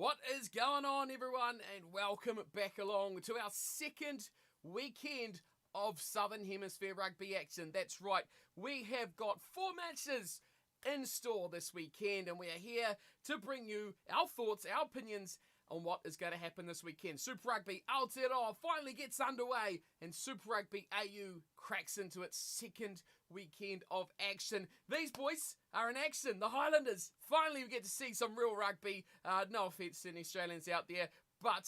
What is going on, everyone, and welcome back along to our second weekend of Southern Hemisphere rugby action. That's right, we have got 4 matches in store this weekend, and we are here to bring you our thoughts, our opinions on what is going to happen this weekend. Super Rugby Aotearoa finally gets underway, and Super Rugby AU cracks into its second weekend of action. These boys are in action. The Highlanders, finally we get to see some real rugby. No offence to any Australians out there, but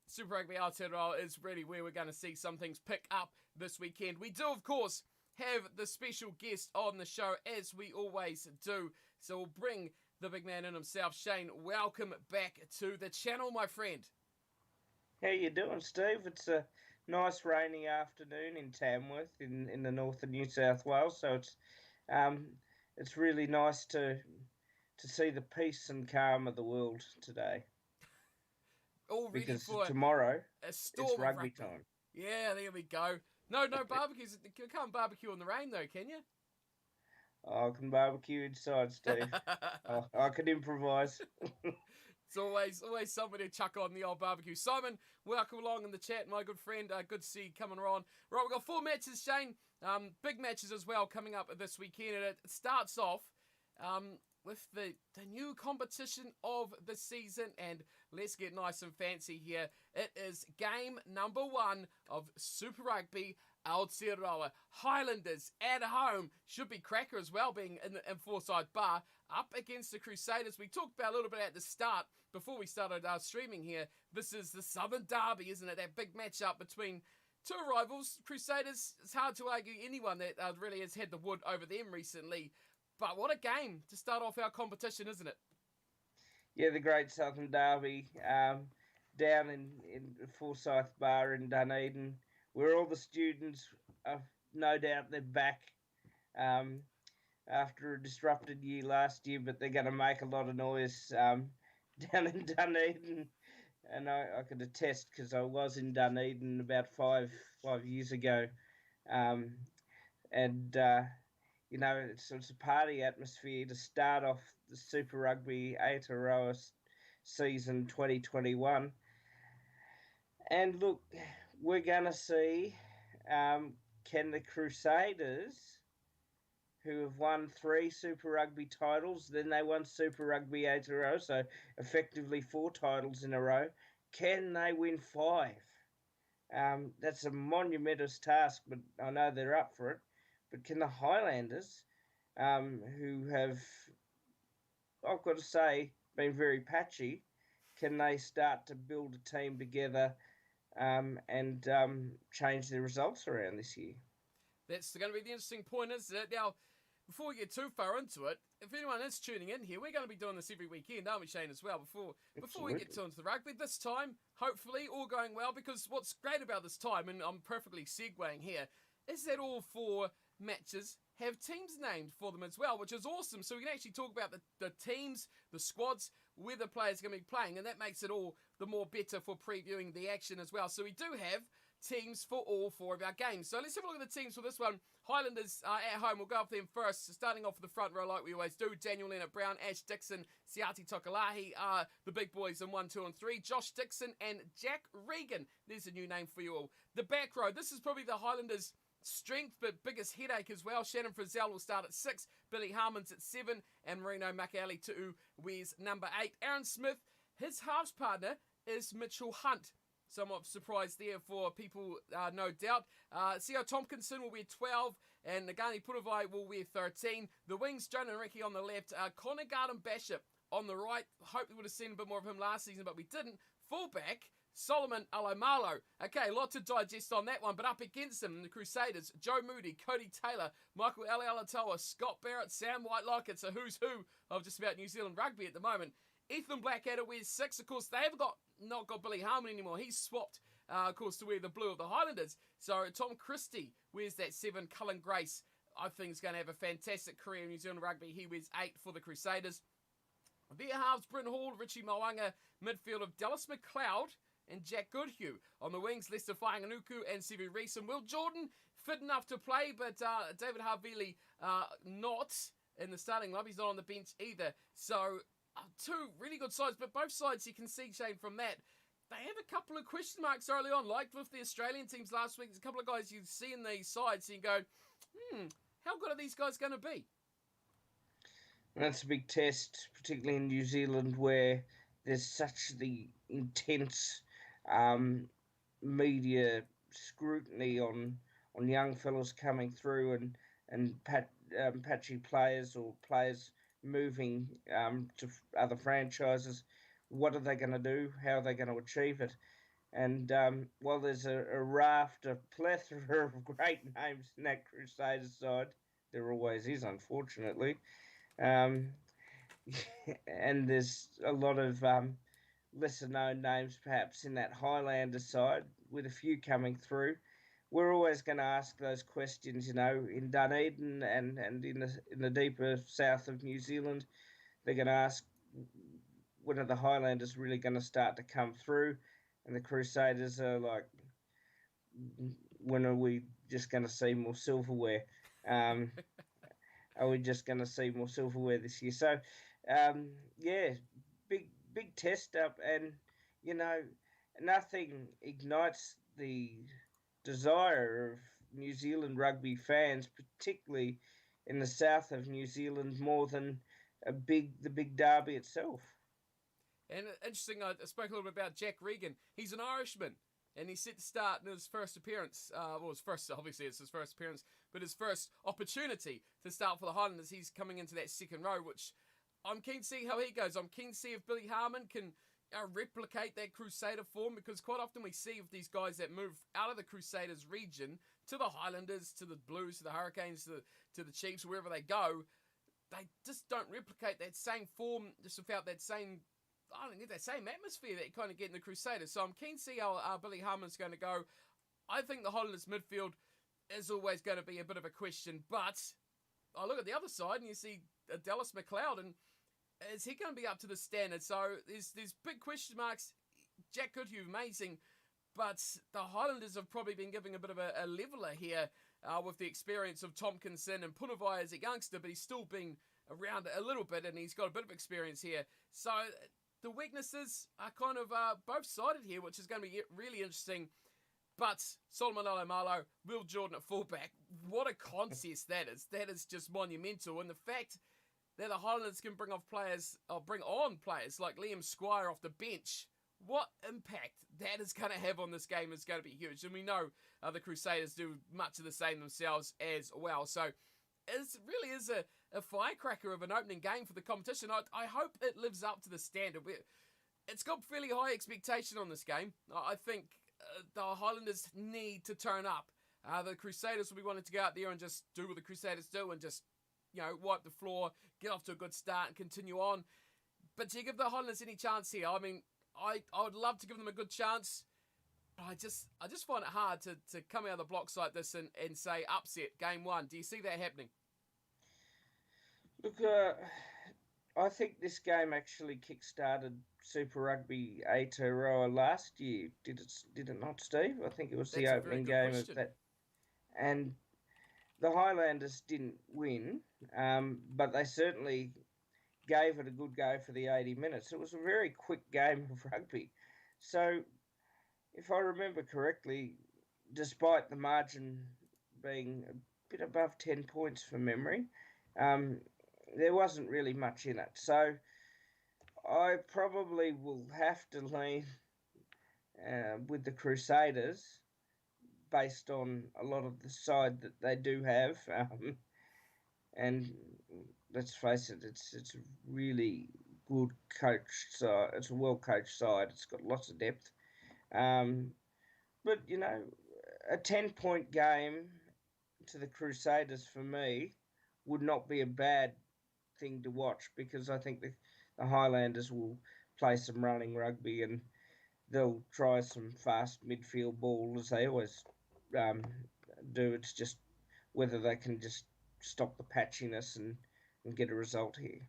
Super Rugby Aotearoa is really where we're going to see some things pick up this weekend. We do, of course, have the special guest on the show, as we always do. So we'll bring the big man in himself. Shane, welcome back to the channel, my friend. How you doing, Steve? It's a nice rainy afternoon in Tamworth in the north of New South Wales, so it's really nice to see the peace and calm of the world today. All ready Because for tomorrow a storm it's of rugby time. Yeah, there we go. No barbecues. You can't barbecue in the rain though, can you? I can barbecue inside, Steve. I can improvise. It's always somebody to chuck on the old barbecue. Simon, welcome along in the chat, my good friend. Good to see you coming on. Right, we've got 4 matches, Shane. Big matches as well coming up this weekend. And it starts off with the new competition of the season. And let's get nice and fancy here. It is game number 1 of Super Rugby Aotearoa. Highlanders at home. Should be cracker as well, being in Forsyth Bar, up against the Crusaders. We talked about a little bit at the start before we started streaming here. This is the Southern Derby, isn't it? That big matchup between two rivals. Crusaders, it's hard to argue anyone that really has had the wood over them recently. But what a game to start off our competition, isn't it? Yeah, the Great Southern Derby down in Forsyth Bar in Dunedin, where all the students are no doubt they're back after a disrupted year last year, but they're going to make a lot of noise down in Dunedin. And I could attest because I was in Dunedin about five years ago. It's a party atmosphere to start off the Super Rugby Aotearoa season 2021. And look, we're going to see can the Crusaders, who have won 3 Super Rugby titles, then they won Super Rugby Aotearoa, so effectively 4 titles in a row, can they win 5? That's a monumentous task, but I know they're up for it. But can the Highlanders, who have, I've got to say, been very patchy, can they start to build a team together and change their results around this year? That's going to be the interesting point, isn't it? Now, before we get too far into it, if anyone is tuning in here, we're going to be doing this every weekend, aren't we, Shane, as well, before we get into the rugby. This time, hopefully, all going well, because what's great about this time, and I'm perfectly segueing here, is that all 4 matches have teams named for them as well, which is awesome. So we can actually talk about the teams, the squads, where the players are going to be playing, and that makes it all the more better for previewing the action as well. So we do have teams for all 4 of our games. So let's have a look at the teams for this one. Highlanders at home. We'll go up them first, starting off with the front row like we always do. Daniel Leonard-Brown, Ash Dixon, Siati Tokalahi are the big boys in 1, 2 and 3. Josh Dixon and Jack Regan. There's a new name for you all. The back row. This is probably the Highlanders' strength, but biggest headache as well. Shannon Frizzell will start at 6, Billy Harmons at 7, and Marino Makali wears number 8. Aaron Smith, his halves partner is Mitchell Hunt. Somewhat surprised there for people, no doubt. Sio Tompkinson will wear 12, and Nagani Puravai will wear 13. The wings, Jonah and Ricky on the left, Connor Garden-Bishop on the right. Hope we would have seen a bit more of him last season, but we didn't. Fullback, Solomon Alomalo. Okay, a lot to digest on that one, but up against him, the Crusaders, Joe Moody, Cody Taylor, Michael Alatoa, Scott Barrett, Sam Whitelock. It's a who's who of just about New Zealand rugby at the moment. Ethan Blackadder wears 6. Of course, they haven't not got Billy Harmon anymore. He's swapped, of course, to wear the blue of the Highlanders. So Tom Christie wears that 7. Cullen Grace, I think, is going to have a fantastic career in New Zealand rugby. He wears 8 for the Crusaders. Their halves, Bryn Hall, Richie Mwanga, midfield of Dallas McLeod and Jack Goodhue. On the wings, Lester Whainganuku and Sevu Reese. And Will Jordan, fit enough to play, but David Havili not in the starting lineup. He's not on the bench either. So two really good sides, but both sides you can see, Shane, from that, they have a couple of question marks early on, like with the Australian teams last week. There's a couple of guys you see in these sides and you go, how good are these guys going to be? And that's a big test, particularly in New Zealand, where there's such the intense media scrutiny on young fellas coming through and patchy players or players moving to other franchises. What are they going to do? How are they going to achieve it? And while there's a plethora of great names in that Crusaders side, there always is, unfortunately. And there's a lot of lesser known names perhaps in that Highlander side, with a few coming through. We're always going to ask those questions, in Dunedin and in the deeper south of New Zealand. They're going to ask, when are the Highlanders really going to start to come through? And the Crusaders are like, when are we just going to see more silverware? Are we just going to see more silverware this year? So, big test up, and nothing ignites the desire of New Zealand rugby fans, particularly in the south of New Zealand, more than the big derby itself. And interesting, I spoke a little bit about Jack Regan. He's an Irishman, and he's set to start in his first appearance. Obviously it's his first appearance, but his first opportunity to start for the Highlanders. He's coming into that second row, which I'm keen to see how he goes. I'm keen to see if Billy Harmon can replicate that Crusader form, because quite often we see with these guys that move out of the Crusaders region to the Highlanders, to the Blues, to the Hurricanes, to the Chiefs, wherever they go, they just don't replicate that same form, just without that same, I don't get that same atmosphere that you kind of get in the Crusaders. So I'm keen to see how Billy Harmon's going to go. I think the Highlanders midfield is always going to be a bit of a question, but I look at the other side and you see Dallas McLeod, and is he going to be up to the standard? So there's big question marks. Jack Goodhue, amazing, but the Highlanders have probably been giving a bit of a leveller here with the experience of Tompkinson and Punavai as a youngster, but he's still been around a little bit and he's got a bit of experience here. So the weaknesses are kind of both-sided here, which is going to be really interesting. But Solomon Alomalo, Will Jordan at fullback, what a contest that is. That is just monumental. And the fact that the Highlanders can bring on players like Liam Squire off the bench, what impact that is going to have on this game is going to be huge. And we know the Crusaders do much of the same themselves as well. So it really is a firecracker of an opening game for the competition. I hope it lives up to the standard. It's got fairly high expectation on this game. I think the Highlanders need to turn up. The Crusaders will be wanting to go out there and just do what the Crusaders do and just, wipe the floor, get off to a good start and continue on. But do you give the Highlanders any chance here? I mean, I would love to give them a good chance. I just find it hard to come out of the blocks like this and say upset game one. Do you see that happening? Look, I think this game actually kick-started Super Rugby Aotearoa last year. Did it not, Steve? I think it was the opening game of that. And the Highlanders didn't win, but they certainly gave it a good go for the 80 minutes. It was a very quick game of rugby. So, if I remember correctly, despite the margin being a bit above 10 points from memory, there wasn't really much in it. So I probably will have to lean with the Crusaders based on a lot of the side that they do have. And let's face it, it's a really good coached side. It's a well-coached side. It's got lots of depth. But, a 10-point game to the Crusaders for me would not be a bad thing to watch, because I think the Highlanders will play some running rugby and they'll try some fast midfield ball as they always do. It's just whether they can just stop the patchiness and get a result here.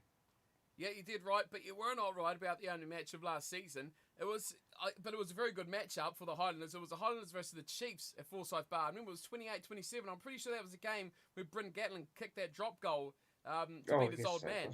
Yeah, you did right, but you were not right about the only match of last season. It was a very good matchup for the Highlanders. It was the Highlanders versus the Chiefs at Forsyth Bar. I remember it was 28-27. I'm pretty sure that was a game where Bryn Gatlin kicked that drop goal to beat his old man.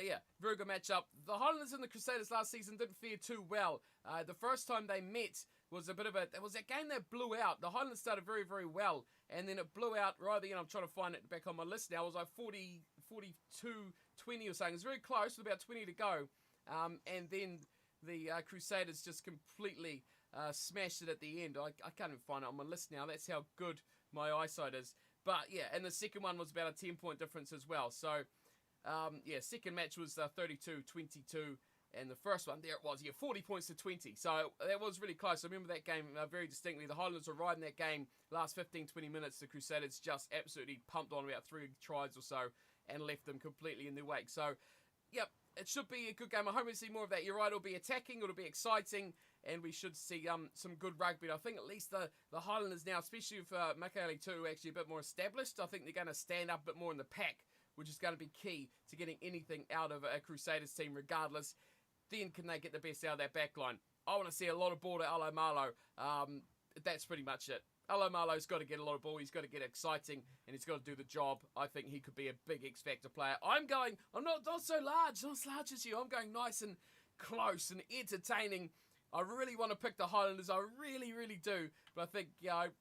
yeah, very good matchup. The Highlanders and the Crusaders last season didn't fare too well. The first time they met was it was that game that blew out. The Highlanders started very, very well, and then it blew out right at the end. I'm trying to find it back on my list now. It was like 42-20 or something. It was very close with about 20 to go. And then the Crusaders just completely smashed it at the end. I can't even find it on my list now. That's how good my eyesight is. But yeah, and the second one was about a 10-point difference as well. So yeah, second match was 32-22. And the first one, there it was, 40 points to 20. So that was really close. I remember that game very distinctly. The Highlanders were riding that game last 15-20 minutes. The Crusaders just absolutely pumped on about 3 tries or so and left them completely in their wake. So, yep, it should be a good game. I hope we see more of that. You're right, it'll be attacking, it'll be exciting, and we should see some good rugby. I think at least the Highlanders now, especially with Mikaele too, actually a bit more established, I think they're going to stand up a bit more in the pack, which is going to be key to getting anything out of a Crusaders team regardless. Then can they get the best out of that back line? I want to see a lot of ball to Alomalo. That's pretty much it. Alomalo's got to get a lot of ball. He's got to get exciting, and he's got to do the job. I think he could be a big X-Factor player. I'm not so large, not as large as you. I'm going nice and close and entertaining. I really want to pick the Highlanders. I really, really do. But I think,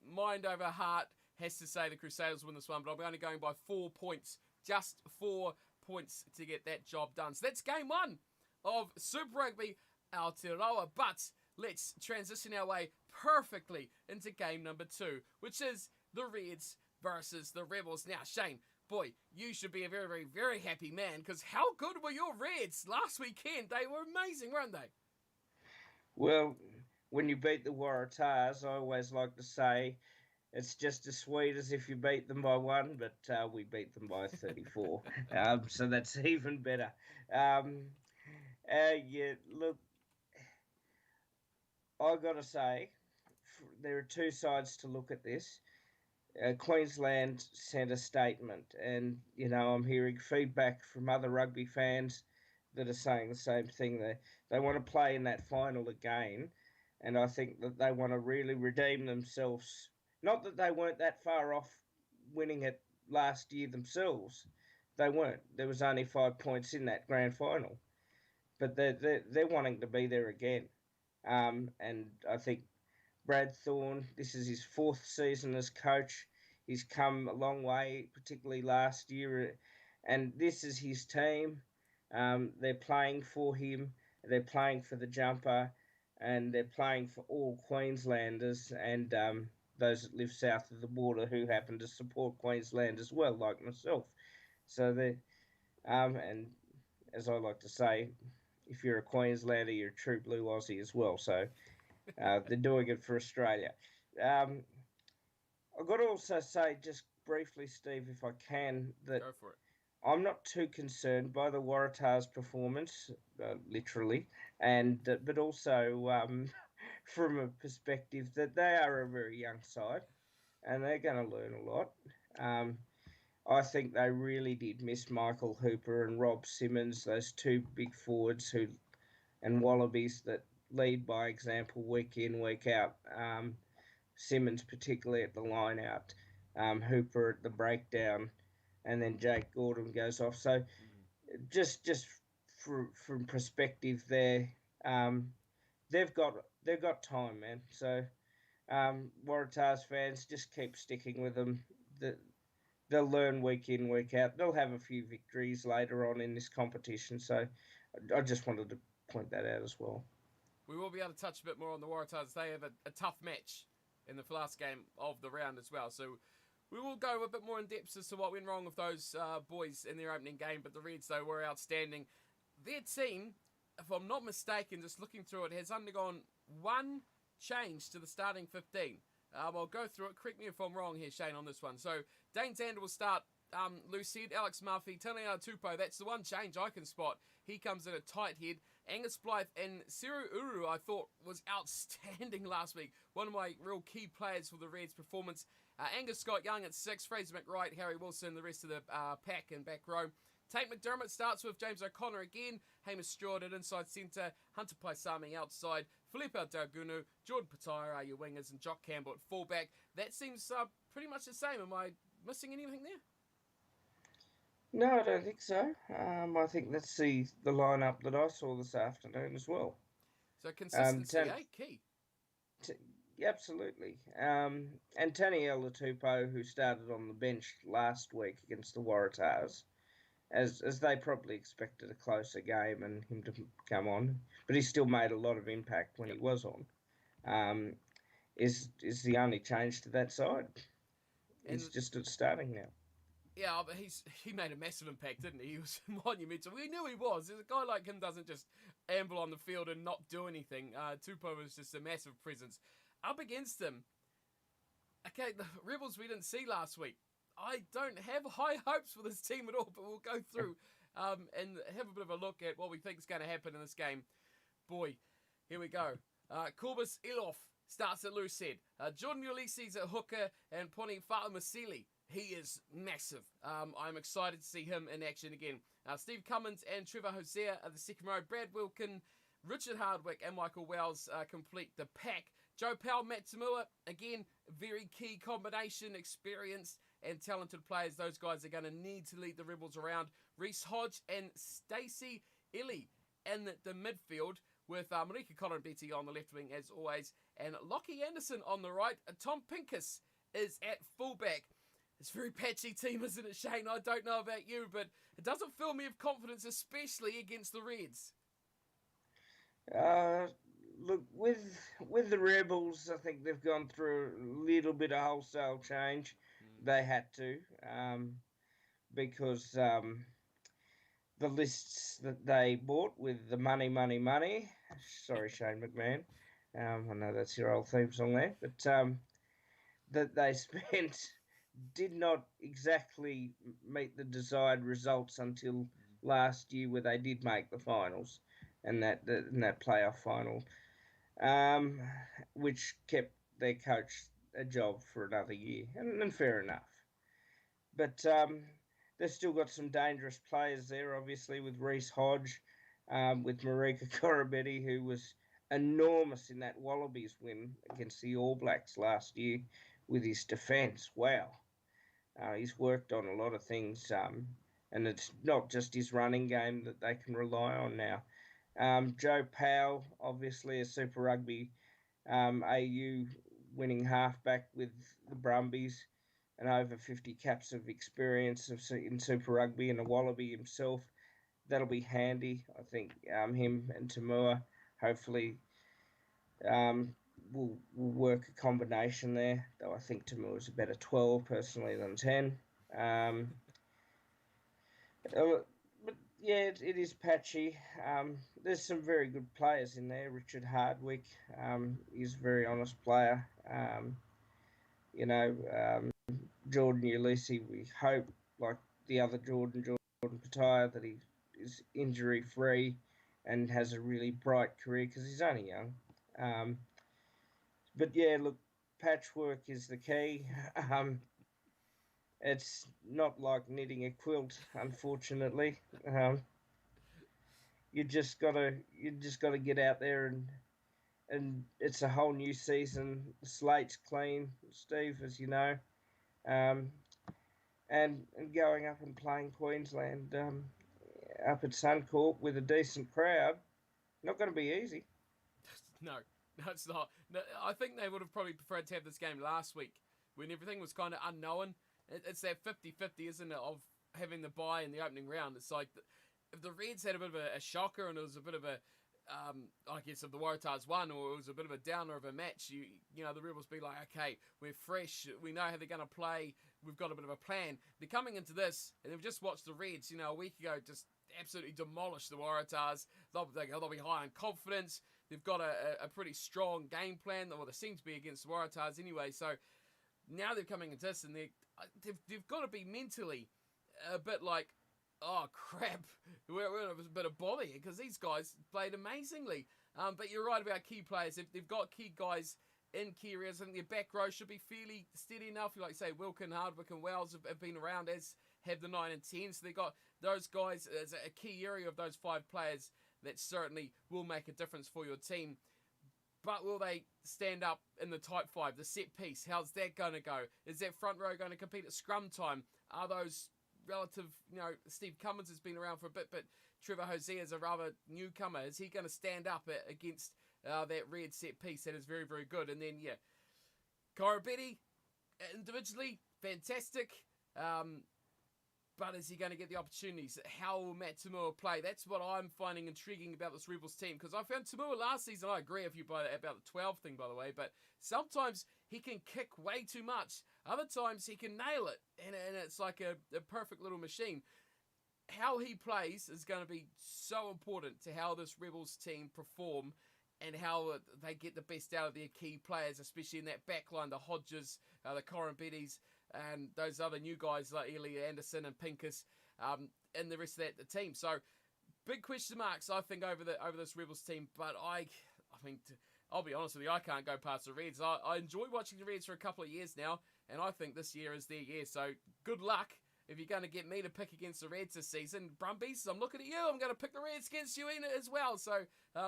mind over heart has to say the Crusaders win this one. But I'm only going by 4 points. Just 4 points to get that job done. So that's game 1 of Super Rugby Aotearoa. But let's transition our way perfectly into game number 2, which is the Reds versus the Rebels. Now, Shane, boy, you should be a very, very, very happy man, because how good were your Reds last weekend? They were amazing, weren't they? Well, when you beat the Waratsars, I always like to say it's just as sweet as if you beat them by 1, but we beat them by 34. So that's even better. Yeah, look, I got to say, there are 2 sides to look at this. Queensland sent a statement, and, I'm hearing feedback from other rugby fans that are saying the same thing. They want to play in that final again, and I think that they want to really redeem themselves. Not that they weren't that far off winning it last year themselves. They weren't. There was only 5 points in that grand final. But they're wanting to be there again. And I think Brad Thorne, this is his 4th season as coach. He's come a long way, particularly last year. And this is his team. They're playing for him. They're playing for the jumper. And they're playing for all Queenslanders and those that live south of the border who happen to support Queensland as well, like myself. So they, and as I like to say, if you're a Queenslander, you're a true blue Aussie as well. So they're doing it for Australia. I've got to also say, just briefly, Steve, if I can, that Go for it. I'm not too concerned by the Waratahs' performance, literally, and but also from a perspective that they are a very young side, and they're going to learn a lot. I think they really did miss Michael Hooper and Rob Simmons, those 2 big forwards and Wallabies that lead by example week in, week out. Simmons particularly at the line out, Hooper at the breakdown, and then Jake Gordon goes off. So just from perspective there, they've got time, man. So Waratahs fans, just keep sticking with them. They'll learn week in, week out. They'll have a few victories later on in this competition. So I just wanted to point that out as well. We will be able to touch a bit more on the Waratahs. They have a tough match in the last game of the round as well. So we will go a bit more in depth as to what went wrong with those boys in their opening game. But the Reds, though, were outstanding. Their team, if I'm not mistaken, just looking through it, has undergone 1 change to the starting 15. I'll go through it. Correct me if I'm wrong here, Shane, on this one. So Dane Zander will start loose head. Alex Murphy, Taliana Tupou, that's the one change I can spot. He comes in at tight head. Angus Blythe and Seru Uru, I thought, was outstanding last week. One of my real key players for the Reds' performance. Angus Scott Young at 6, Fraser McWright, Harry Wilson, the rest of the pack and back row. Tate McDermott starts with James O'Connor again, Hamish Stewart at inside centre, Hunter Paisami outside, Felipe Daugunu, Jordan Pataia are your wingers, and Jock Campbell at fullback. That seems pretty much the same. Am I missing anything there? No, I don't think so. I think that's the lineup that I saw this afternoon as well. So Um, consistency, ten, eh? Key. t- absolutely. And Taniela Tupou, who started on the bench last week against the Waratars, as they probably expected a closer game and him to come on, but he still made a lot of impact when Yep. he was on. Um, is the only change to that side. He's And just at starting now. yeah, but he made a massive impact, didn't he? He was monumental. We knew he was. A guy like him doesn't just amble on the field and not do anything. Tupou was just a massive presence. Up against him, okay, the Rebels we didn't see last week. I don't have high hopes for this team at all, but we'll go through and have a bit of a look at what we think is going to happen in this game. Boy, here we go. Corbus Ilof starts at loose head. Jordan Ulysses at hooker and Poni Fa'amasili. He is massive. I'm excited to see him in action again. Steve Cummins and Trevor Hosea are the second row. Brad Wilkin, Richard Hardwick and Michael Wells complete the pack. Joe Powell, Matt Tamua, again, very key combination, experience and talented players. Those guys are going to need to lead the Rebels around. Reese Hodge and Stacey Illy in the midfield with Marika Conan-Betty on the left wing as always and Lockie Anderson on the right. Tom Pincus is at fullback. It's a very patchy team, isn't it, Shane? I don't know about you, but it doesn't fill me with confidence, especially against the Reds. Uh, Look, with the Rebels, I think they've gone through a little bit of wholesale change. They had to, because the lists that they bought with the money, money, money. Sorry, Shane McMahon. I know that's your old theme song there, but that they spent did not exactly meet the desired results until last year, where they did make the finals and that playoff final, um, which kept their coach a job for another year, and fair enough. But they've still got some dangerous players there, obviously, with Reese Hodge, with Marika Corabetti, who was enormous in that Wallabies win against the All Blacks last year with his defence. Wow. He's worked on a lot of things, and it's not just his running game that they can rely on now. Joe Powell, obviously a Super Rugby AU winning halfback with the Brumbies, and over 50 caps of experience in Super Rugby, and a Wallaby himself. That'll be handy. I think him and Tamua hopefully um, will work a combination there, though I think Tamua's a better 12 personally than 10. Um, but yeah, it is patchy. There's some very good players in there. Richard Hardwick is a very honest player. You know, Jordan Ulysses, we hope, like the other Jordan Pataya, that he is injury free and has a really bright career because he's only young. Um, but yeah, look, patchwork is the key. It's not like knitting a quilt, unfortunately. You just gotta get out there, and it's a whole new season. The slate's clean, Steve, as you know. Um, and going up and playing Queensland, up at Suncorp with a decent crowd, not going to be easy. No, no, it's not. No, I think they would have probably preferred to have this game last week when everything was kind of unknown. It's that 50-50, isn't it, of having the bye in the opening round. It's like if the Reds had a bit of a shocker and it was a bit of a, I guess if the Waratahs won or it was a bit of a downer of a match, you know, the Rebels be like, okay, we're fresh, we know how they're going to play, we've got a bit of a plan. They're coming into this, and they've just watched the Reds, you know, a week ago just absolutely demolish the Waratahs. They'll be high in confidence. They've got a pretty strong game plan, or they seem to be against the Waratahs anyway. So now they're coming into this, and they've got to be mentally a bit like, oh crap, we're in a bit of bother here because these guys played amazingly. But you're right about key players. They've got key guys in key areas. I think their back row should be fairly steady enough. Like say Wilkin, Hardwick, and Wells have been around, as have the 9 and 10. So they've got those guys as a key area of those 5 players that certainly will make a difference for your team. But will they stand up in the type 5, the set piece? How's that going to go? Is that front row going to compete at scrum time? Are those relative, Steve Cummins has been around for a bit, but Trevor Hosea is a rather newcomer. Is he going to stand up against that red set piece that is very, very good? And then, Corabetti, individually, fantastic. But is he going to get the opportunities? How will Matt Tamua play? That's what I'm finding intriguing about this Rebels team, because I found Tamua last season. I agree with you about the 12 thing, by the way, but sometimes he can kick way too much. Other times he can nail it, and it's like a perfect little machine. How he plays is going to be so important to how this Rebels team perform and how they get the best out of their key players, especially in that back line, the Hodges, the Corabetis, and those other new guys like Eli Anderson and Pincus, and the rest of the team. So, big question marks, I think, over this Rebels team. But I mean, I'll be honest with you, I can't go past the Reds. I enjoy watching the Reds for a couple of years now, and I think this year is their year. So, good luck if you're going to get me to pick against the Reds this season. Brumbies, I'm looking at you. I'm going to pick the Reds against you in it as well. So,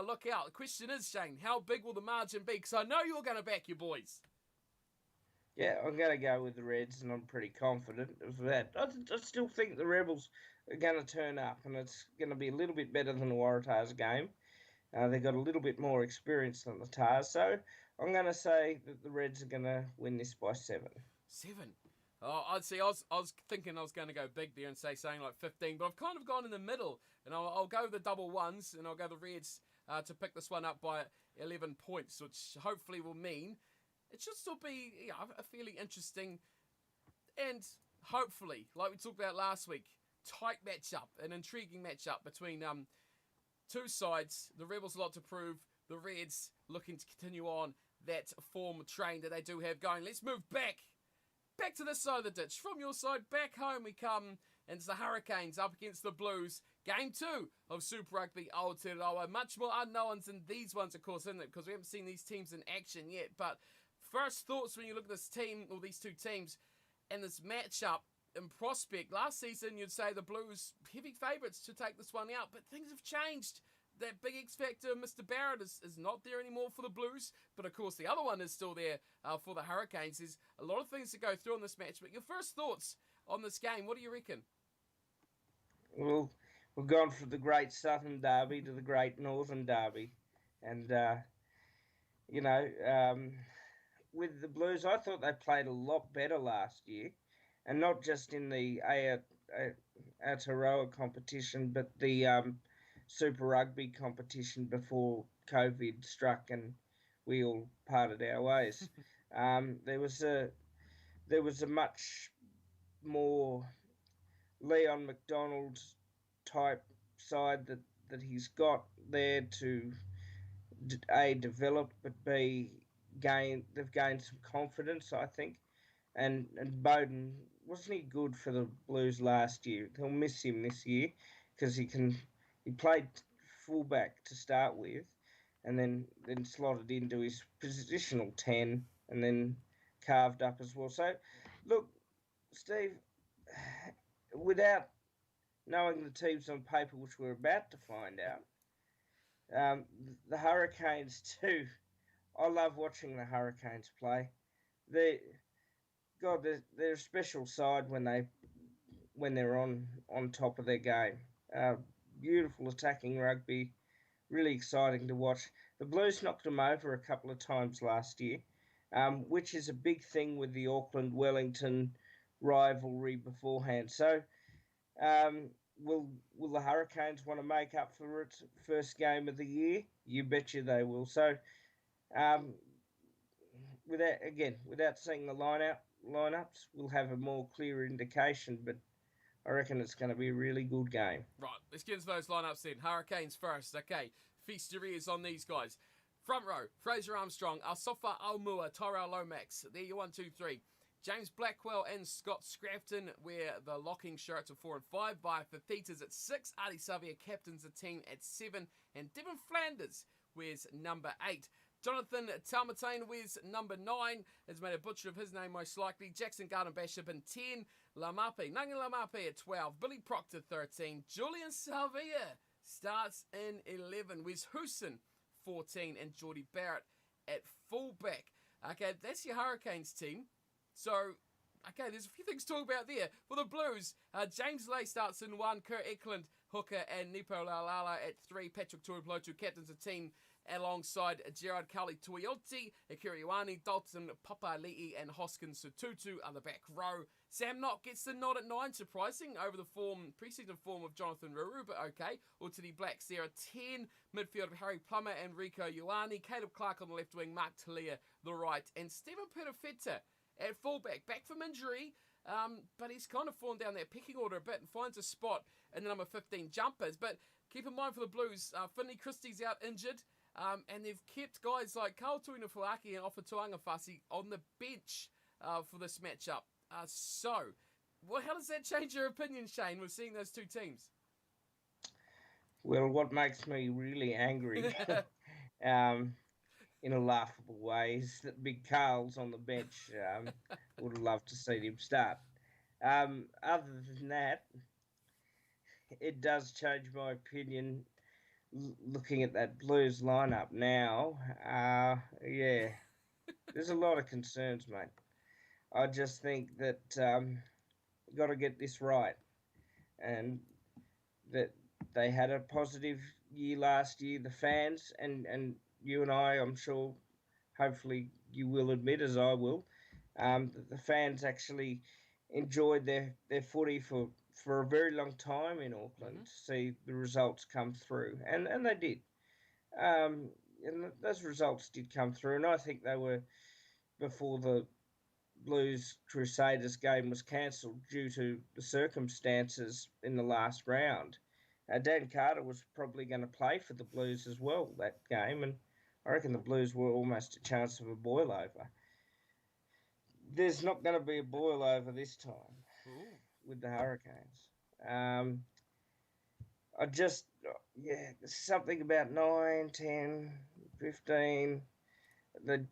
look out. The question is, Shane, how big will the margin be? Because I know you're going to back your boys. Yeah, I'm going to go with the Reds, and I'm pretty confident of that. I still think the Rebels are going to turn up, and it's going to be a little bit better than the Waratars game. They've got a little bit more experience than the Tars, so I'm going to say that the Reds are going to win this by 7. 7? Oh, I'd see. I was thinking I was going to go big there and say something like 15, but I've kind of gone in the middle, and I'll go the double ones, and I'll go the Reds to pick this one up by 11 points, which hopefully will mean it should still be a fairly interesting and hopefully, like we talked about last week, tight matchup, an intriguing matchup between two sides. The Rebels a lot to prove. The Reds looking to continue on that form train that they do have going. Let's move back to this side of the ditch. From your side, back home we come, and it's the Hurricanes up against the Blues. Game 2 of Super Rugby Aotearoa. Much more unknowns than these ones, of course, isn't it? Because we haven't seen these teams in action yet, but first thoughts when you look at this team, or these two teams, and this matchup in prospect. Last season, you'd say the Blues heavy favourites to take this one out, but things have changed. That big X factor, Mr. Barrett, is not there anymore for the Blues, but of course the other one is still there for the Hurricanes. There's a lot of things to go through on this match, but your first thoughts on this game, what do you reckon? Well, we've gone from the great Southern Derby to the great Northern Derby, and with the Blues, I thought they played a lot better last year, and not just in the Aotearoa competition, but the Super Rugby competition before COVID struck and we all parted our ways. There was a much more Leon McDonald type side that he's got there to A, develop, but B, they've gained some confidence, I think. And Bowden, wasn't he good for the Blues last year? They'll miss him this year because he played fullback to start with, and then slotted into his positional 10, and then carved up as well. So, look, Steve, without knowing the teams on paper, which we're about to find out, the Hurricanes too. I love watching the Hurricanes play. They're a special side when they're on top of their game. Beautiful attacking rugby, really exciting to watch. The Blues knocked them over a couple of times last year, which is a big thing with the Auckland-Wellington rivalry beforehand. So, will the Hurricanes want to make up for its first game of the year? You betcha they will. So, without seeing the lineups, we'll have a more clear indication, but I reckon it's going to be a really good game. Right, let's get into those lineups then. Hurricanes first. Okay, feast your ears on these guys. Front row, Fraser Armstrong, Asofa Aumua, Tyrell Lomax. There you 1, 2, 3. James Blackwell and Scott Scrafton wear the locking shirts at 4 and 5. By Fafitas at 6. Adi Savia captains the team at 7. And Devon Flanders wears number 8. Jonathan Talmatain wears number 9. Has made a butcher of his name most likely. Jackson Garden Bishop in 10. Lamape, Nangi Lamape at 12. Billy Proctor 13. Julian Salvia starts in 11. Wes Hoosen 14. And Geordie Barrett at fullback. Okay, that's your Hurricanes team. So Okay, there's a few things to talk about there. For the Blues, James Lay starts in 1, Kurt Eklund, hooker, and Nipo Laulala at 3. Patrick Tuipolotu captains the team alongside Gerard Kali Tuioti, Akira Ioane, Dalton Papali'i, and Hoskins Sututu are the back row. Sam Knott gets the nod at 9, surprising over the pre-season form of Jonathan Ruru, but okay. Ultidi Blacks there at 10, midfield Harry Plummer and Rico Ioane, Caleb Clark on the left wing, Mark Talia the right, and Stephen Perifeta at fullback, back from injury, but he's kind of fallen down that pecking order a bit and finds a spot in the number 15 jumpers. But keep in mind for the Blues, Finley Christie's out injured, and they've kept guys like Karl Tuinufuaki and Ofatuangafasi on the bench for this matchup. So, how does that change your opinion, Shane, with seeing those two teams? Well, what makes me really angry, in a laughable way, is that Big Carl's on the bench. Would have loved to see him start. Other than that, it does change my opinion looking at that Blues lineup now. Yeah, there's a lot of concerns, mate. I just think that we've got to get this right, and that they had a positive year last year, the fans, and you and I, I'm sure, hopefully you will admit, as I will, the fans actually enjoyed their footy for a very long time in Auckland to see the results come through, and they did. And those results did come through, and I think they were before the Blues Crusaders game was cancelled due to the circumstances in the last round. Dan Carter was probably going to play for the Blues as well that game, and I reckon the Blues were almost a chance of a boil-over. There's not going to be a boil-over this time with the Hurricanes. There's something about 9, 10, 15, the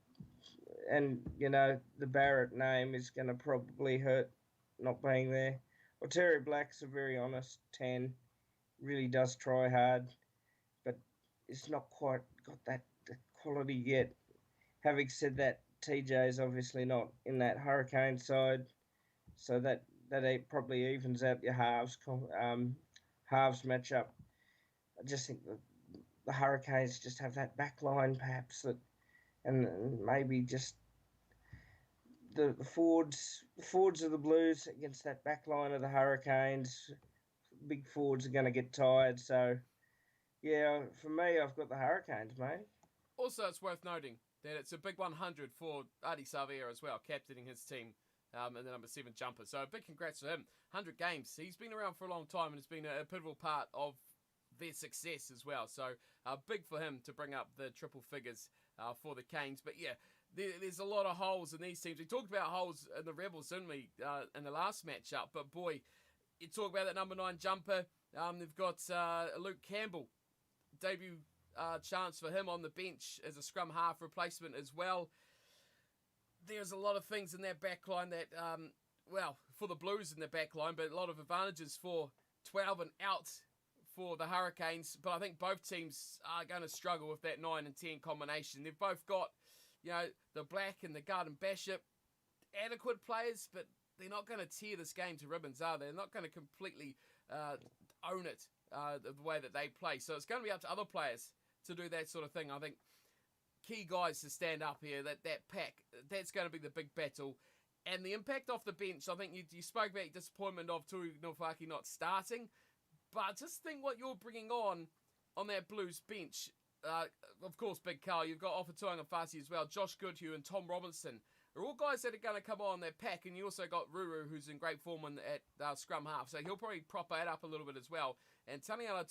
Barrett name is going to probably hurt not being there. Well, Terry Black's a very honest 10, really does try hard, but it's not quite got that quality yet. Having said that, TJ's obviously not in that Hurricane side, so that probably evens out your halves matchup. I just think the Hurricanes just have that back line perhaps that, and maybe just the forwards of the Blues against that back line of the Hurricanes. Big forwards are going to get tired, so yeah, for me, I've got the Hurricanes, mate. Also, it's worth noting that it's a big 100 for Adi Savia as well, captaining his team in the number 7 jumper. So a big congrats to him. 100 games. He's been around for a long time and has been a pivotal part of their success as well. So big for him to bring up the triple figures for the Canes. But yeah, there's a lot of holes in these teams. We talked about holes in the Rebels, didn't we, in the last matchup? But boy, you talk about that number 9 jumper. They've got Luke Campbell, debut chance for him on the bench as a scrum half replacement as well. There's a lot of things in their back line that, for the Blues in their back line, but a lot of advantages for 12 and out for the Hurricanes. But I think both teams are going to struggle with that 9 and 10 combination. They've both got, the Black and the Garden Bishop, adequate players, but they're not going to tear this game to ribbons, are they? They're not going to completely own it the way that they play. So it's going to be up to other players to do that sort of thing. I think key guys to stand up here, that pack, that's going to be the big battle. And the impact off the bench, I think you spoke about your disappointment of Tui Nofaki not starting, but just think what you're bringing on that Blues bench. Of course, Big Carl, you've got Ofatuangafasi as well, Josh Goodhue and Tom Robinson. They're all guys that are going to come on that pack, and you also got Ruru, who's in great form at scrum half, so he'll probably prop it up a little bit as well. And Taniela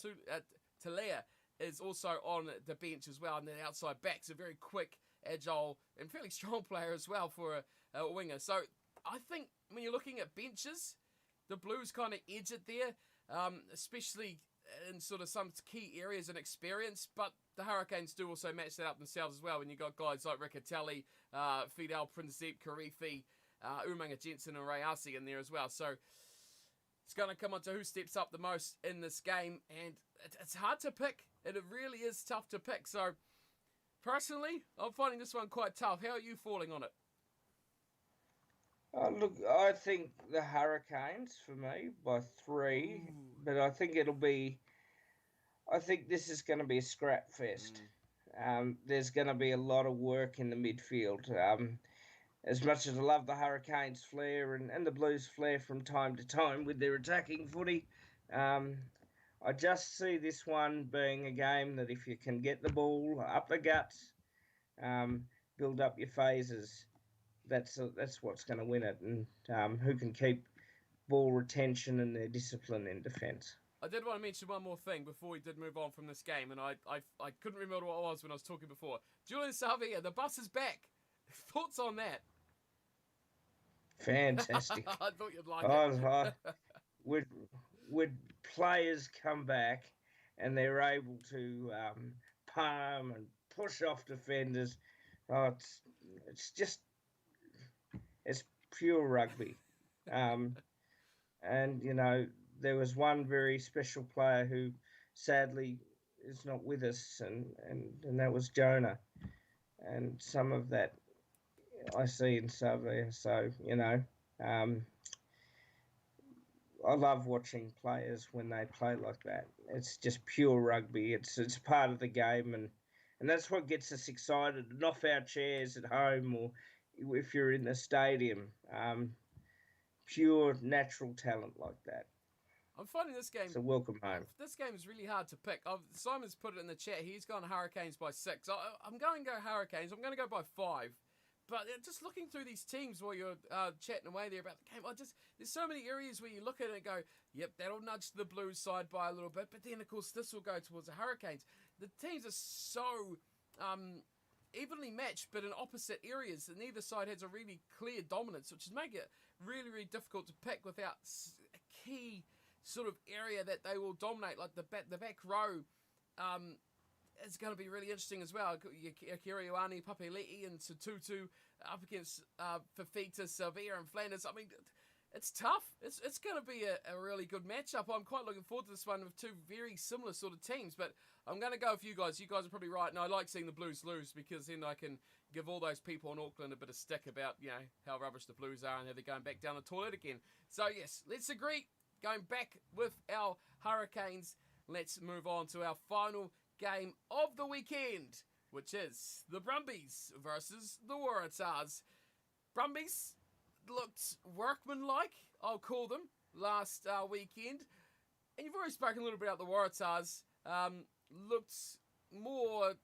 Talea is also on the bench as well, and the outside back's a very quick, agile, and fairly strong player as well for a winger. So I think when you're looking at benches, the Blues kind of edge it there, especially in sort of some key areas and experience, but the Hurricanes do also match that up themselves as well when you got guys like Riccatelli, Fidel Principe, Karifi, Umanga Jensen and Ray Arce in there as well. So it's going to come on to who steps up the most in this game, and it's hard to pick. It really is tough to pick. So personally, I'm finding this one quite tough. How are you falling on it? Look, I think the Hurricanes for me by 3, Ooh. but I think this is going to be a scrap fest. Mm. There's going to be a lot of work in the midfield. As much as I love the Hurricanes' flair and the Blues' flair from time to time with their attacking footy, um, I just see this one being a game that if you can get the ball up the guts, um, build up your phases, that's what's going to win it, and who can keep ball retention and their discipline in defence. I did want to mention one more thing before we did move on from this game, and I couldn't remember what it was when I was talking before. Julian Savia, the bus is back. Thoughts on that? Fantastic. I thought you'd like Oh, it. would would players come back and they're able to palm and push off defenders? Oh, it's just it's pure rugby. Um, and there was one very special player who sadly is not with us, and that was Jonah. And some of that I see in Savia. So um, I love watching players when they play like that. It's just pure rugby. It's part of the game, and that's what gets us excited and off our chairs at home or if you're in the stadium. Pure natural talent like that. I'm finding this game. So welcome home. This game is really hard to pick. Simon's put it in the chat. He's gone Hurricanes by 6. I'm going to go Hurricanes. I'm going to go by 5. But just looking through these teams while you're chatting away there about the game, there's so many areas where you look at it and go, yep, that'll nudge the Blues side by a little bit. But then, of course, this will go towards the Hurricanes. The teams are so evenly matched, but in opposite areas. And neither side has a really clear dominance, which is making it really, really difficult to pick without a key sort of area that they will dominate, like the back row. It's going to be really interesting as well. Kiriwani, Papeliti, and Satutu up against Fafita, Savia, and Flanders. I mean, it's tough. It's going to be a really good matchup. I'm quite looking forward to this one with two very similar sort of teams. But I'm going to go with you guys. You guys are probably right. And I like seeing the Blues lose because then I can give all those people in Auckland a bit of stick about, how rubbish the Blues are and how they're going back down the toilet again. So, yes, let's agree. Going back with our Hurricanes, let's move on to our final game of the weekend, which is the Brumbies versus the Waratsars. Brumbies looked workmanlike, I'll call them, last weekend. And you've already spoken a little bit about the Waratsars. Looked more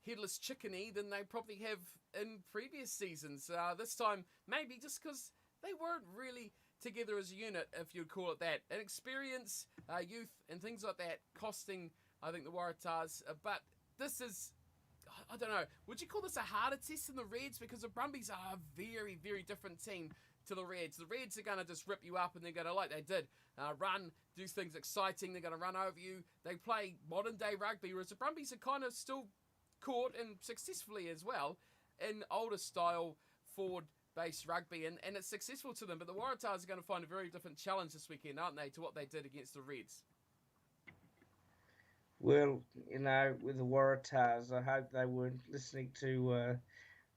headless chickeny than they probably have in previous seasons. This time, maybe just because they weren't really together as a unit, if you'd call it that. And experience, youth, and things like that costing, I think, the Waratahs. But this is, I don't know, would you call this a harder test than the Reds? Because the Brumbies are a very, very different team to the Reds. The Reds are going to just rip you up and they're going to, like they did, run, do things exciting. They're going to run over you. They play modern day rugby, whereas the Brumbies are kind of still caught, and successfully as well, in older style forward-based rugby, and it's successful to them. But the Waratahs are going to find a very different challenge this weekend, aren't they, to what they did against the Reds? Well, with the Waratahs, I hope they weren't listening to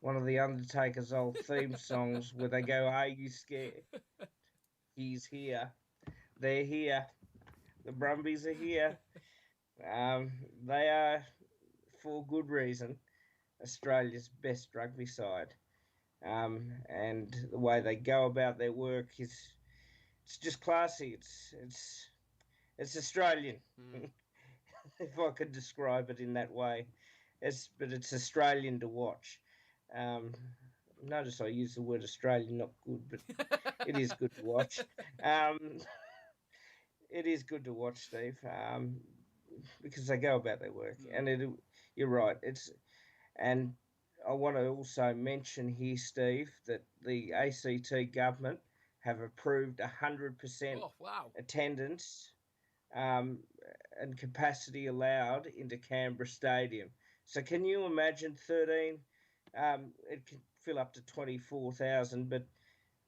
one of the Undertaker's old theme songs where they go, "Are you scared? He's here. They're here. The Brumbies are here." They are, for good reason, Australia's best rugby side. And the way they go about their work it's just classy. It's Australian, if I could describe it in that way. But it's Australian to watch. Notice I use the word Australian, not good, but it is good to watch. It is good to watch, Steve, because they go about their work, and you're right. And I want to also mention here, Steve, that the ACT government have approved 100% attendance and capacity allowed into Canberra Stadium. So can you imagine 13? It can fill up to 24,000, but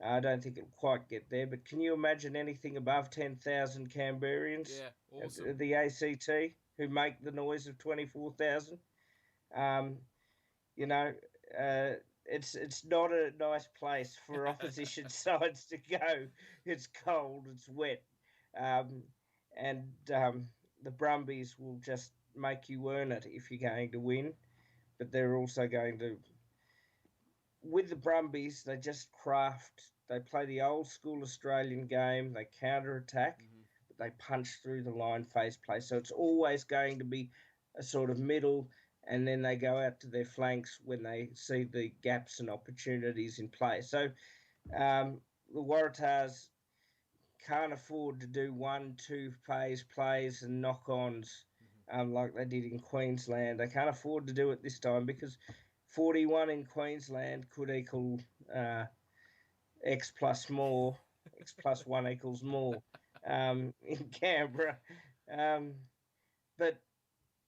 I don't think it'll quite get there. But can you imagine anything above 10,000 Canberrians? Yeah, awesome. At the ACT who make the noise of 24,000? it's not a nice place for opposition sides to go. It's cold, it's wet, um, and the Brumbies will just make you earn it if you're going to win. But they're also going to, with the Brumbies, they just craft. They play the old school Australian game. They counter attack, Hmm. but they punch through the line phase play. So it's always going to be a sort of middle, and then they go out to their flanks when they see the gaps and opportunities in play. So the Waratahs can't afford to do 1, 2 phase plays and knock ons like they did in Queensland. They can't afford to do it this time because 41 in Queensland could equal X plus more, X plus 1 equals more in Canberra. Um, but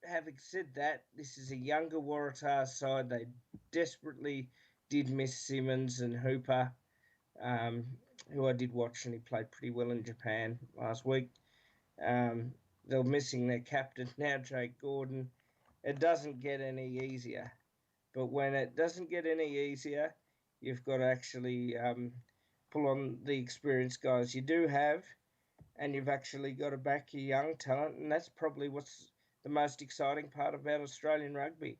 having said that, this is a younger Waratah side. They desperately did miss Simmons and Hooper, um, who I did watch, and he played pretty well in Japan last week. Um, they were missing their captain now, Jake Gordon. It doesn't get any easier. But when it doesn't get any easier, you've got to actually pull on the experienced guys you do have, and you've actually got to back your young talent, and that's probably what's the most exciting part about Australian rugby.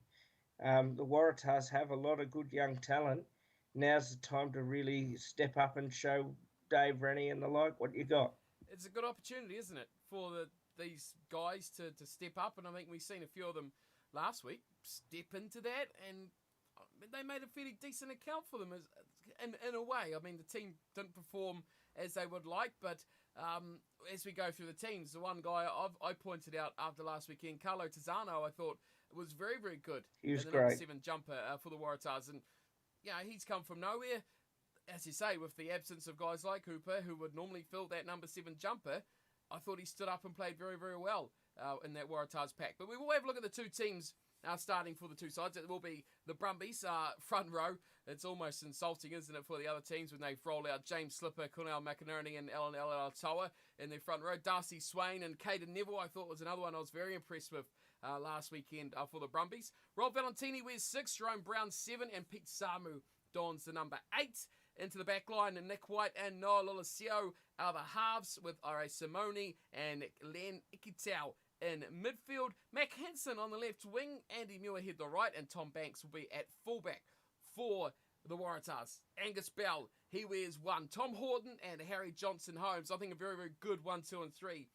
The Waratahs have a lot of good young talent. Now's the time to really step up and show Dave Rennie and the like what you got. It's a good opportunity, isn't it, for these guys to step up, and I think we've seen a few of them last week step into that, and they made a fairly decent account for them in a way. I mean, the team didn't perform as they would like, but as we go through the teams, the one guy I pointed out after last weekend, Carlo Tizzano, I thought was very, very good He in was the number great. 7 jumper for the Waratahs. And, he's come from nowhere. As you say, with the absence of guys like Hooper, who would normally fill that number 7 jumper, I thought he stood up and played very, very well in that Waratahs pack. But we will have a look at the two teams starting for the two sides. It will be the Brumbies front row. It's almost insulting, isn't it, for the other teams when they roll out James Slipper, Cornell McInerney and Alan Aotearoa in their front row. Darcy Swain and Caden Neville, I thought, was another one I was very impressed with last weekend for the Brumbies. Rob Valentini wears 6, Jerome Brown 7, and Pete Samu dons the number 8. Into the back line, and Nick White and Noah Lolesio are the halves, with R.A. Simone and Len Ikitau in midfield. Mac Hansen on the left wing, Andy Muirhead the right, and Tom Banks will be at fullback for the Waratahs. Angus Bell, he wears 1. Tom Horton and Harry Johnson Holmes, I think a very, very good 1, 2 and 3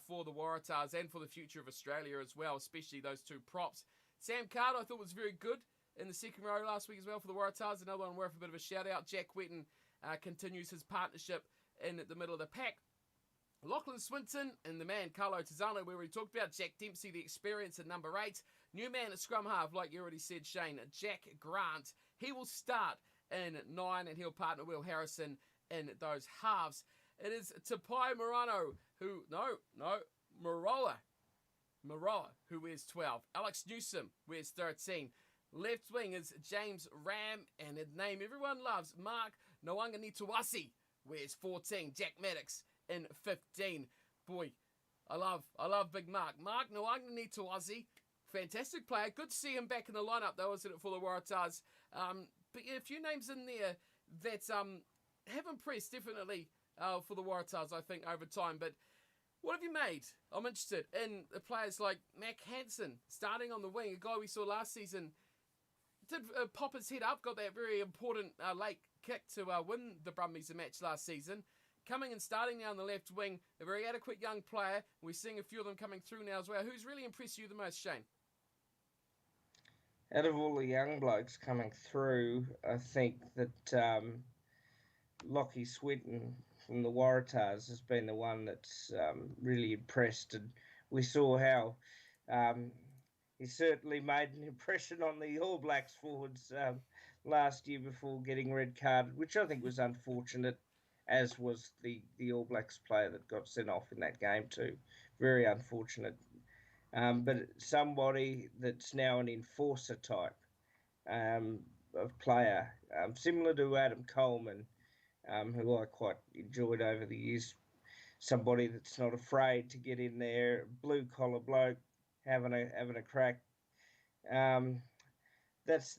for the Waratahs and for the future of Australia as well, especially those two props. Sam Carter I thought was very good in the second row last week as well for the Waratahs. Another one worth a bit of a shout out. Jack Wetton continues his partnership in the middle of the pack. Lachlan Swinton and the man Carlo Tizzano, where we talked about Jack Dempsey, the experience at number 8. New man at scrum half, like you already said, Shane, Jack Grant. He will start in 9 and he'll partner Will Harrison in those halves. It is Tapai Morano, Maroa, who wears 12. Alex Newsom wears 13. Left wing is James Ram, and a name everyone loves, Mark Nwanganituwasi, wears 14. Jack Maddox in 15. Boy, I love Big Mark. Mark Nwanganituwasi, fantastic player. Good to see him back in the lineup, though, isn't it, for the Waratahs? But yeah, a few names in there that have impressed, definitely, for the Waratahs, I think, over time. But what have you made? I'm interested in the players like Mac Hansen, starting on the wing, a guy we saw last season. Did pop his head up, got that very important late kick to win the Brumbies a match last season. Coming and starting now on the left wing, a very adequate young player. We're seeing a few of them coming through now as well. Who's really impressed you the most, Shane? Out of all the young blokes coming through, I think that Lockie Swinton from the Waratahs has been the one that's really impressed. And we saw how he certainly made an impression on the All Blacks forwards last year before getting red carded, which I think was unfortunate, as was the All Blacks player that got sent off in that game too. Very unfortunate. But somebody that's now an enforcer type of player, similar to Adam Coleman, who I quite enjoyed over the years. Somebody that's not afraid to get in there, blue collar bloke, having a crack. That's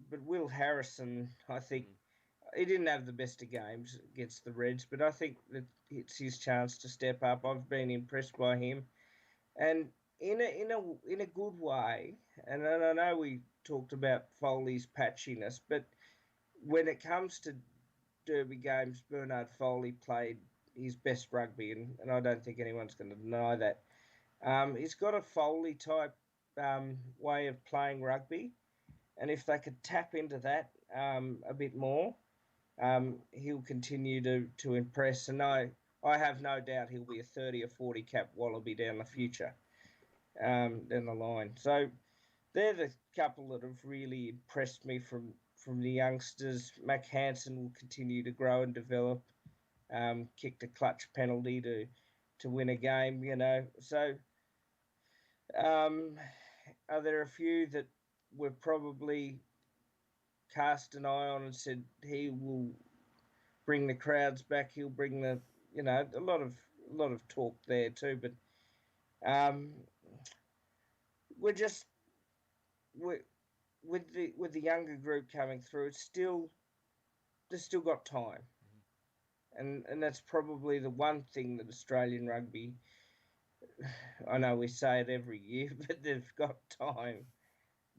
but Will Harrison, I think, Mm. he didn't have the best of games against the Reds, but I think that it's his chance to step up. I've been impressed by him, and in a good way. And I know we talked about Foley's patchiness, but when it comes to Derby games, Bernard Foley played his best rugby, and I don't think anyone's going to deny that. He's got a Foley type way of playing rugby, and if they could tap into that a bit more, he'll continue to impress. And I have no doubt he'll be a 30 or 40 cap Wallaby down the future, down the line. So they're the couple that have really impressed me from the youngsters. Mac Hansen will continue to grow and develop. Kicked a clutch penalty to win a game, So are there a few that we're probably cast an eye on and said he will bring the crowds back. He'll bring a lot of talk there too. But um, we're just we with the younger group coming through. They've still got time, and that's probably the one thing that Australian rugby. I know we say it every year, but they've got time.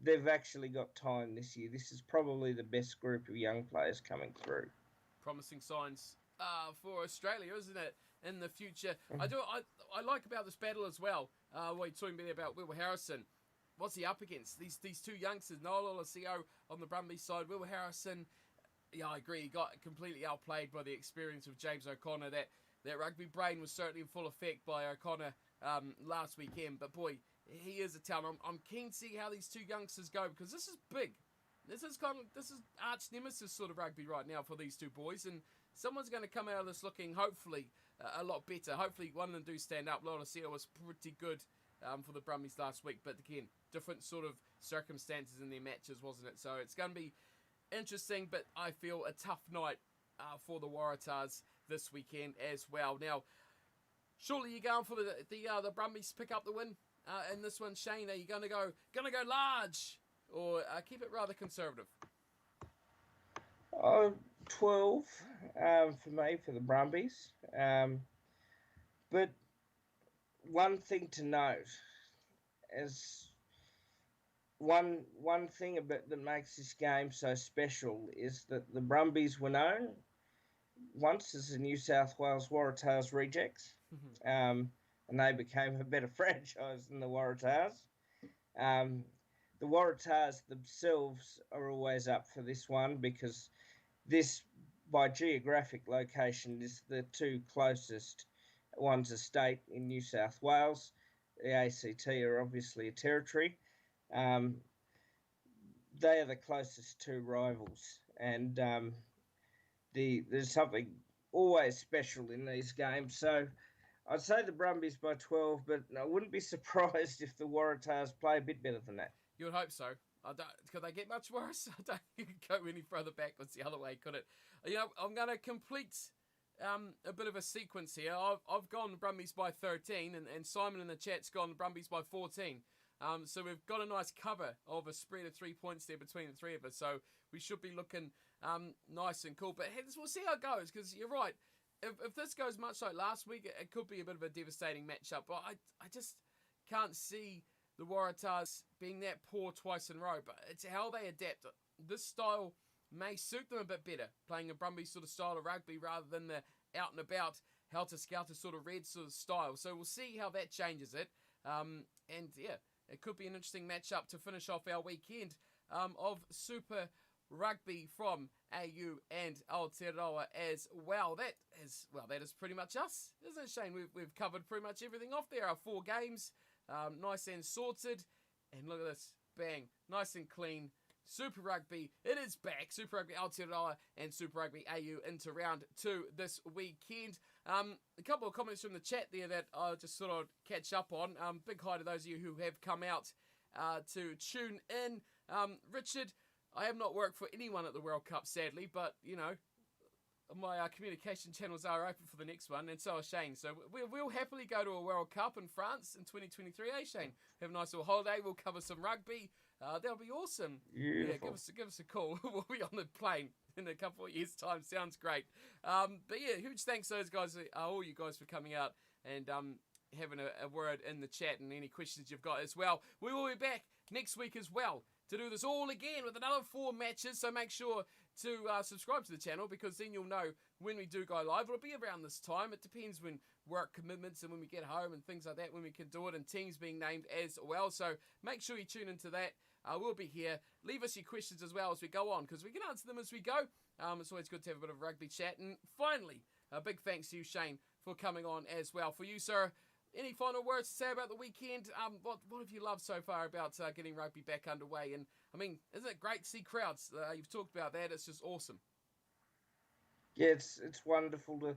They've actually got time this year. This is probably the best group of young players coming through. Promising signs for Australia, isn't it? In the future, I like about this battle as well. What you're talking about Will Harrison. What's he up against? These two youngsters, Noel Olesio on the Brumbies side, Will Harrison. Yeah, I agree. He got completely outplayed by the experience of James O'Connor. That rugby brain was certainly in full effect by O'Connor last weekend. But boy, he is a talent. I'm keen to see how these two youngsters go because this is big. This is arch nemesis sort of rugby right now for these two boys, and someone's going to come out of this looking hopefully a lot better. Hopefully one of them do stand up. Olesio was pretty good for the Brumbies last week, but again, different sort of circumstances in their matches, wasn't it? So it's going to be interesting, but I feel a tough night for the Waratsars this weekend as well. Now, surely you're going for the Brumbies to pick up the win in this one, Shane. Are you going to go large or keep it rather conservative? 12 for me for the Brumbies. But one thing to note is one thing that makes this game so special is that the Brumbies were known once as the New South Wales Waratahs rejects, and they became a better franchise than the Waratahs. The Waratahs themselves are always up for this one because this, by geographic location, is the two closest. One's a state in New South Wales. The ACT are obviously a territory. They are the closest two rivals, and there's something always special in these games. So I'd say the Brumbies by 12, but I wouldn't be surprised if the Waratahs play a bit better than that. You would hope so. Could they get much worse? I don't think it could go any further backwards the other way, could it? I'm going to complete a bit of a sequence here. I've gone Brumbies by 13, and Simon in the chat's gone Brumbies by 14. So we've got a nice cover of a spread of 3 points there between the three of us. So we should be looking nice and cool. But we'll see how it goes, because you're right. If this goes much like last week, it could be a bit of a devastating matchup. But I just can't see the Waratahs being that poor twice in a row. But it's how they adapt. This style may suit them a bit better, playing a Brumbies sort of style of rugby rather than the out and about, helter-skelter sort of red sort of style. So we'll see how that changes it. And yeah, it could be an interesting matchup to finish off our weekend of Super Rugby from AU and Aotearoa as well. That is pretty much us, isn't it, Shane? We've covered pretty much everything off there. Our 4 games, nice and sorted. And look at this, bang, nice and clean. Super Rugby, it is back. Super Rugby Aotearoa and Super Rugby AU into round 2 this weekend. A couple of comments from the chat there that I just sort of catch up on. Big hi to those of you who have come out to tune in. Richard, I have not worked for anyone at the World Cup, sadly, but, my communication channels are open for the next one, and so is Shane. So we'll happily go to a World Cup in France in 2023, eh, Shane? Have a nice little holiday. We'll cover some rugby. That'll be awesome. Beautiful. Yeah, give us a call. We'll be on the plane in a couple of years' time. Sounds great. But yeah, huge thanks to those guys, all you guys, for coming out and having a word in the chat and any questions you've got as well. We will be back next week as well to do this all again with another 4 matches. So make sure to subscribe to the channel, because then you'll know when we do go live. It'll be around this time. It depends when work commitments and when we get home and things like that, when we can do it, and teams being named as well. So make sure you tune into that. We'll be here. Leave us your questions as well as we go on, because we can answer them as we go. It's always good to have a bit of rugby chat. And finally, a big thanks to you, Shane, for coming on as well. For you, sir, any final words to say about the weekend? What have you loved so far about getting rugby back underway? And I mean, isn't it great to see crowds? You've talked about that. It's just awesome. Yeah, it's wonderful to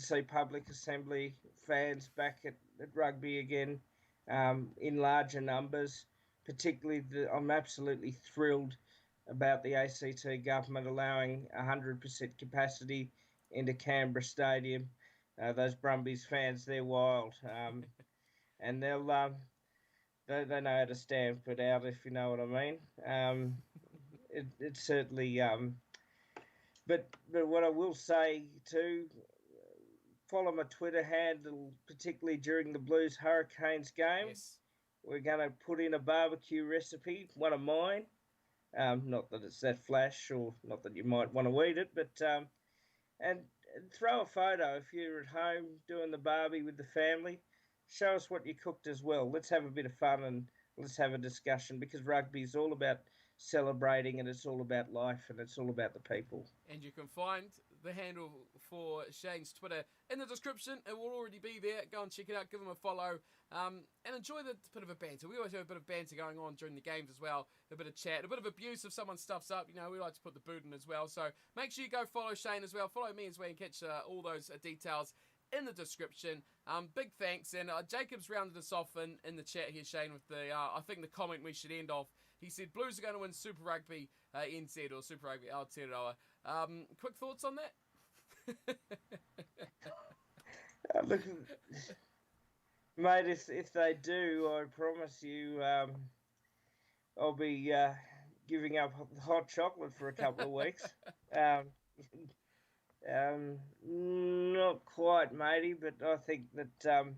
see public assembly fans back at rugby again, in larger numbers. Particularly, I'm absolutely thrilled about the ACT government allowing 100% capacity into Canberra Stadium. Those Brumbies fans, they're wild, and they know how to stamp it out, if you know what I mean. It's certainly. But what I will say too, follow my Twitter handle, particularly during the Blues Hurricanes game. Yes. We're going to put in a barbecue recipe, one of mine. Not that it's that flash, or not that you might want to eat it, but and throw a photo if you're at home doing the barbie with the family. Show us what you cooked as well. Let's have a bit of fun and let's have a discussion, because rugby is all about celebrating, and it's all about life, and it's all about the people. And you can find the handle for Shane's Twitter in the description. It will already be there. Go and check it out. Give him a follow. And enjoy the bit of a banter. We always have a bit of banter going on during the games as well. A bit of chat, a bit of abuse if someone stuffs up. You know, we like to put the boot in as well. So make sure you go follow Shane as well. Follow me as well, and catch all those details in the description. Big thanks. And Jacob's rounded us off in the chat here, Shane, with the I think the comment we should end off. He said Blues are going to win Super Rugby NZ, or Super Rugby Aotearoa. Quick thoughts on that? Look, mate, if they do, I promise you, I'll be giving up hot chocolate for a couple of weeks. Not quite, matey, but I think that.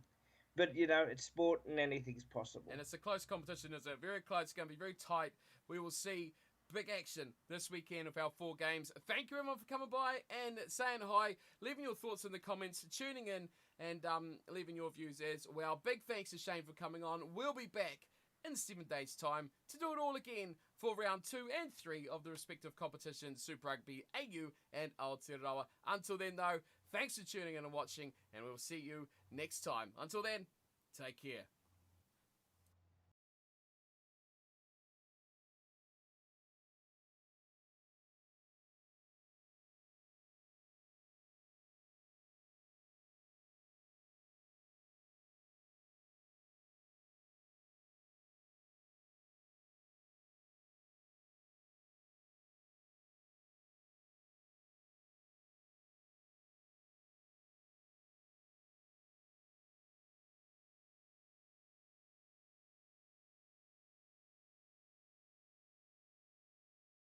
But, you know, it's sport and anything's possible. And it's a close competition, isn't it? Very close. It's going to be very tight. We will see big action this weekend of our 4 games. Thank you, everyone, for coming by and saying hi, leaving your thoughts in the comments, tuning in, and leaving your views as well. Big thanks to Shane for coming on. We'll be back in 7 days' time to do it all again for round 2 and 3 of the respective competitions, Super Rugby AU and Aotearoa. Until then, though, thanks for tuning in and watching, and we'll see you next time. Until then, take care.